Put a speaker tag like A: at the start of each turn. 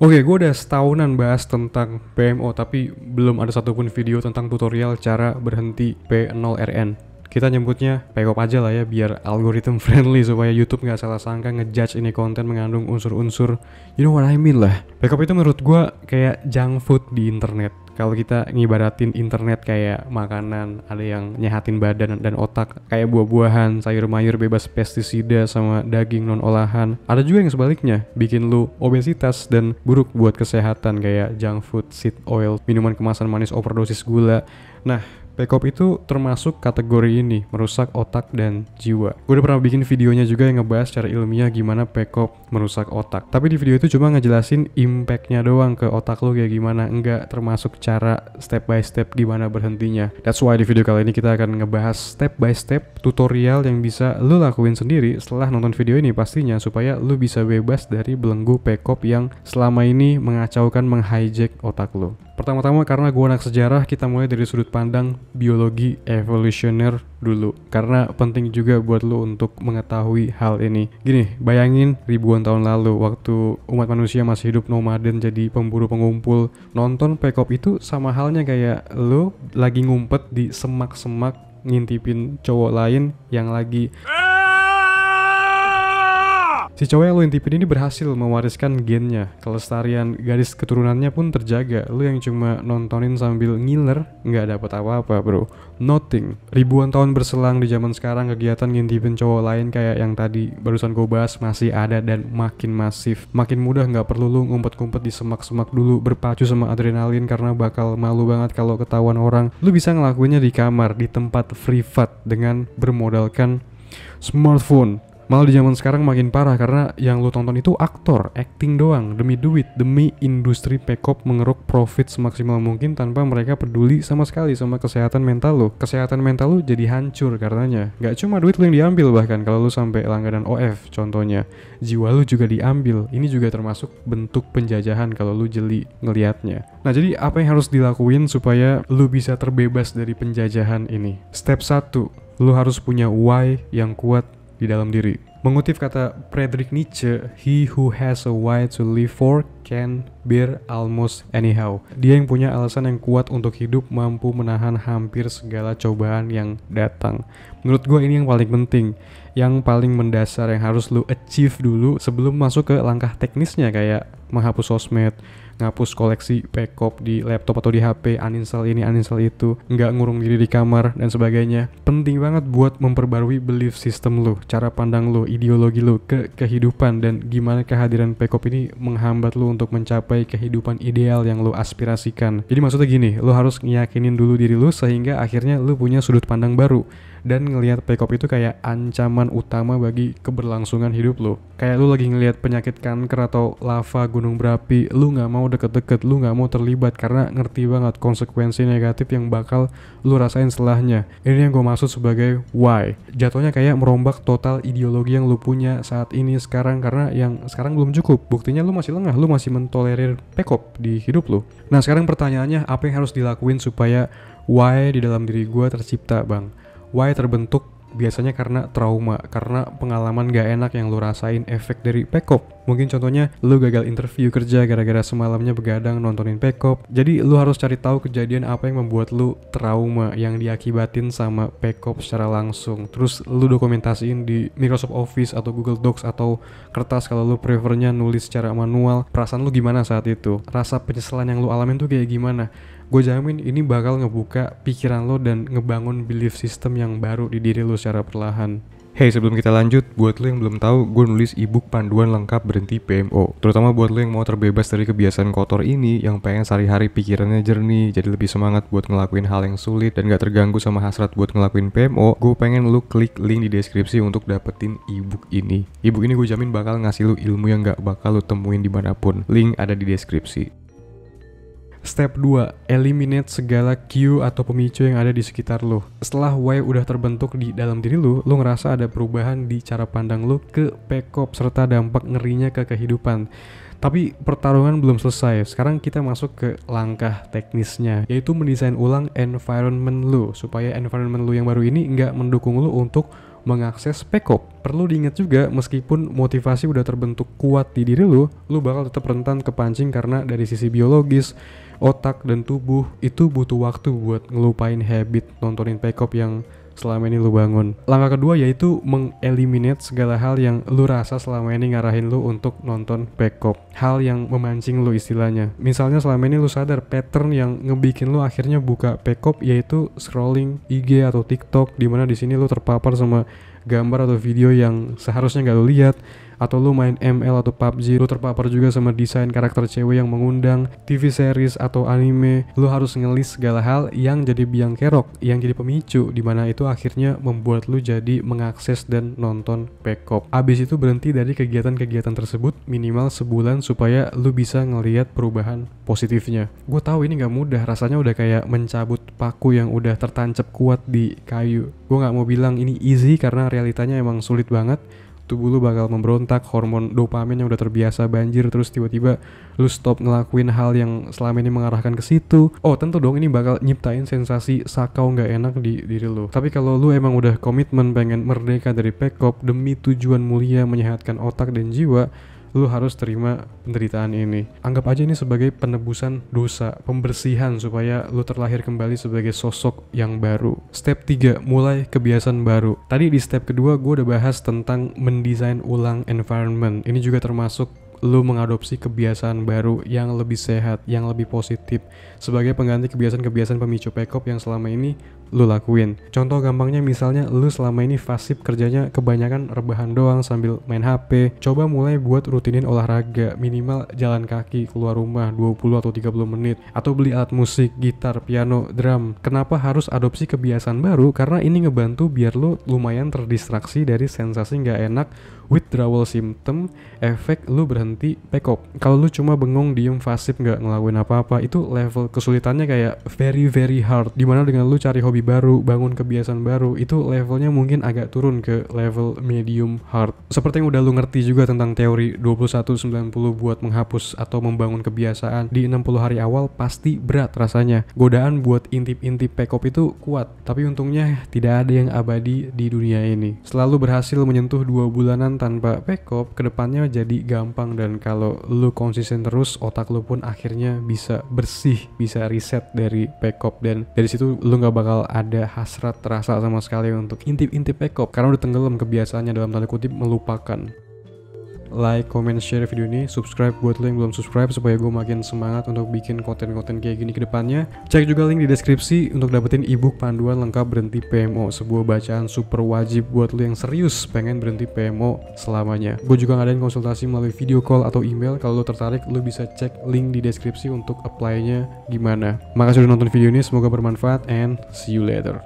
A: Oke, gue udah setahunan bahas tentang PMO, tapi belum ada satupun video tentang tutorial cara berhenti P0RN. Kita nyebutnya PKOP aja lah ya, biar algorithm friendly supaya YouTube nggak salah sangka ngejudge ini konten mengandung unsur-unsur, you know what I mean lah. PKOP itu menurut gue kayak junk food di internet. Kalau kita ngibaratin internet kayak makanan, ada yang nyehatin badan dan otak, kayak buah-buahan, sayur mayur bebas pestisida sama daging non olahan. Ada juga yang sebaliknya, bikin lu obesitas dan buruk buat kesehatan kayak junk food, seed oil, minuman kemasan manis overdosis gula. Nah, PKOP itu termasuk kategori ini, merusak otak dan jiwa. Gue udah pernah bikin videonya juga yang ngebahas secara ilmiah gimana PKOP merusak otak. Tapi di video itu cuma ngejelasin impact-nya doang ke otak lo kayak gimana, enggak termasuk cara step by step gimana berhentinya. That's why di video kali ini kita akan ngebahas step by step tutorial yang bisa lo lakuin sendiri setelah nonton video ini pastinya, supaya lo bisa bebas dari belenggu PKOP yang selama ini mengacaukan, menghijack otak lo. Pertama-tama karena gue anak sejarah, kita mulai dari sudut pandang biologi evolusioner dulu. Karena penting juga buat lo untuk mengetahui hal ini. Gini, bayangin ribuan tahun lalu waktu umat manusia masih hidup nomaden jadi pemburu pengumpul. Nonton PKOP itu sama halnya kayak lo lagi ngumpet di semak-semak ngintipin cowok lain yang lagi... Si cowok yang lu intipin ini berhasil mewariskan gennya, kelestarian garis keturunannya pun terjaga. Lu yang cuma nontonin sambil ngiler, nggak dapet apa-apa bro, nothing. Ribuan tahun berselang di zaman sekarang, kegiatan ngintipin cowok lain kayak yang tadi barusan gue bahas masih ada dan makin masif. Makin mudah, nggak perlu lu ngumpet-ngumpet di semak-semak dulu, berpacu sama adrenalin karena bakal malu banget kalau ketahuan orang. Lu bisa ngelakuinnya di kamar, di tempat privat dengan bermodalkan smartphone. Malah di zaman sekarang makin parah karena yang lu tonton itu aktor, acting doang, demi duit, demi industri PKOP mengeruk profit semaksimal mungkin tanpa mereka peduli sama sekali sama kesehatan mental lu. Kesehatan mental lu jadi hancur karenanya. Gak cuma duit lu yang diambil, bahkan kalau lu sampai langganan OF contohnya, jiwa lu juga diambil. Ini juga termasuk bentuk penjajahan kalau lu jeli ngelihatnya. Nah, jadi apa yang harus dilakuin supaya lu bisa terbebas dari penjajahan ini? Step 1, lu harus punya why yang kuat di dalam diri. Mengutip kata Friedrich Nietzsche, he who has a why to live for can bear almost anyhow. Dia yang punya alasan yang kuat untuk hidup mampu menahan hampir segala cobaan yang datang. Menurut gue ini yang paling penting, yang paling mendasar, yang harus lu achieve dulu sebelum masuk ke langkah teknisnya kayak menghapus sosmed, ngapus koleksi PKOP di laptop atau di HP, uninstall ini, uninstall itu, nggak ngurung diri di kamar, dan sebagainya. Penting banget buat memperbarui belief system lu, cara pandang lu, ideologi lu ke kehidupan, dan gimana kehadiran PKOP ini menghambat lu untuk mencapai kehidupan ideal yang lu aspirasikan. Jadi maksudnya gini, lu harus ngeyakinin dulu diri lu sehingga akhirnya lu punya sudut pandang baru dan ngelihat PKOP itu kayak ancaman utama bagi keberlangsungan hidup lu. Kayak lu lagi ngelihat penyakit kanker atau lava gunung berapi, lu nggak mau deket-deket, lu nggak mau terlibat karena ngerti banget konsekuensi negatif yang bakal lu rasain setelahnya. Ini yang gue maksud sebagai why. Jatuhnya kayak merombak total ideologi yang lu punya saat ini sekarang, karena yang sekarang belum cukup. Buktinya lu masih lengah, lu masih mentolerir PKOP di hidup lu. Nah, sekarang pertanyaannya, apa yang harus dilakuin supaya why di dalam diri gue tercipta, bang? Why terbentuk biasanya karena trauma, karena pengalaman gak enak yang lu rasain efek dari PKOP. Mungkin contohnya lu gagal interview kerja gara-gara semalamnya begadang nontonin PKOP. Jadi lu harus cari tahu kejadian apa yang membuat lu trauma yang diakibatin sama PKOP secara langsung. Terus lu dokumentasiin di Microsoft Office atau Google Docs atau kertas kalau lu prefernya nulis secara manual. Perasaan lu gimana saat itu? Rasa penyesalan yang lu alamin tuh kayak gimana? Gue jamin ini bakal ngebuka pikiran lo dan ngebangun belief system yang baru di diri lo secara perlahan. Hey, sebelum kita lanjut, buat lo yang belum tahu, gue nulis ebook panduan lengkap berhenti PMO. Terutama buat lo yang mau terbebas dari kebiasaan kotor ini, yang pengen sehari-hari pikirannya jernih, jadi lebih semangat buat ngelakuin hal yang sulit dan gak terganggu sama hasrat buat ngelakuin PMO. Gue pengen lo klik link di deskripsi untuk dapetin ebook ini. Ebook ini gue jamin bakal ngasih lo ilmu yang gak bakal lo temuin dimanapun. Link ada di deskripsi. Step 2, eliminate segala cue atau pemicu yang ada di sekitar lo. Setelah why udah terbentuk di dalam diri lo ngerasa ada perubahan di cara pandang lo ke PKOP serta dampak ngerinya ke kehidupan. Tapi pertarungan belum selesai. Sekarang kita masuk ke langkah teknisnya, yaitu mendesain ulang environment lo supaya environment lo yang baru ini nggak mendukung lo untuk mengakses Pekop. Perlu diingat juga, meskipun motivasi udah terbentuk kuat di diri lu bakal tetap rentan kepancing karena dari sisi biologis, otak dan tubuh itu butuh waktu buat ngelupain habit nontonin Pekop yang selama ini lu bangun. Langkah kedua yaitu mengeliminate segala hal yang lu rasa selama ini ngarahin lu untuk nonton Pekop. Hal yang memancing lu istilahnya. Misalnya selama ini lu sadar pattern yang ngebikin lu akhirnya buka Pekop yaitu scrolling IG atau TikTok, dimana di sini lu terpapar sama gambar atau video yang seharusnya nggak lu lihat, atau lu main ML atau PUBG, lu terpapar juga sama desain karakter cewek yang mengundang, TV series atau anime. Lu harus ngelis segala hal yang jadi biang kerok, yang jadi pemicu, dimana itu akhirnya membuat lu jadi mengakses dan nonton Pekop. Abis itu berhenti dari kegiatan-kegiatan tersebut minimal sebulan supaya lu bisa ngelihat perubahan positifnya. Gue tahu ini gak mudah, rasanya udah kayak mencabut paku yang udah tertancap kuat di kayu. Gue gak mau bilang ini easy karena realitanya emang sulit banget. Tubuh lu bakal memberontak, hormon dopamin yang udah terbiasa banjir terus tiba-tiba lu stop ngelakuin hal yang selama ini mengarahkan ke situ. Oh tentu dong ini bakal nyiptain sensasi sakau nggak enak di diri lu. Tapi kalau lu emang udah komitmen pengen merdeka dari Pekop demi tujuan mulia menyehatkan otak dan jiwa, lu harus terima penderitaan ini. Anggap aja ini sebagai penebusan dosa, pembersihan supaya lu terlahir kembali sebagai sosok yang baru. Step 3, mulai kebiasaan baru. Tadi di step kedua gue udah bahas tentang mendesain ulang environment. Ini juga termasuk lu mengadopsi kebiasaan baru yang lebih sehat, yang lebih positif sebagai pengganti kebiasaan-kebiasaan pemicu Pekop yang selama ini lu lakuin. Contoh gampangnya misalnya lu selama ini fasib kerjanya kebanyakan rebahan doang sambil main HP. Coba mulai buat rutinin olahraga, minimal jalan kaki keluar rumah 20 atau 30 menit, atau beli alat musik, gitar, piano, drum. Kenapa harus adopsi kebiasaan baru? Karena ini ngebantu biar lu lumayan terdistraksi dari sensasi nggak enak, withdrawal symptom, efek lu berhenti Pekop. Kalau lu cuma bengong diem fasib nggak ngelakuin apa-apa, itu level kesulitannya kayak very hard. Dimana dengan lu cari hobi baru, bangun kebiasaan baru, itu levelnya mungkin agak turun ke level medium hard. Seperti yang udah lu ngerti juga tentang teori 21-90 buat menghapus atau membangun kebiasaan di 60 hari awal pasti berat rasanya. Godaan buat intip-intip Pekop itu kuat, tapi untungnya tidak ada yang abadi di dunia ini. Selalu berhasil menyentuh 2 bulanan tanpa Pekop, kedepannya jadi gampang, dan kalau lu konsisten terus, otak lu pun akhirnya bisa bersih, bisa reset dari Pekop, dan dari situ lu gak bakal ada hasrat terasa sama sekali untuk intip-intip Pekop karena udah tenggelam kebiasaannya dalam tanda kutip melupakan. Like, comment, share video ini, subscribe buat lo yang belum subscribe supaya gue makin semangat untuk bikin konten-konten kayak gini ke depannya. Cek juga link di deskripsi untuk dapetin ebook panduan lengkap berhenti PMO, sebuah bacaan super wajib buat lo yang serius pengen berhenti PMO selamanya. Gue juga ngadain konsultasi melalui video call atau email. Kalau lo tertarik, lo bisa cek link di deskripsi untuk apply-nya gimana. Makasih udah nonton video ini, semoga bermanfaat and see you later.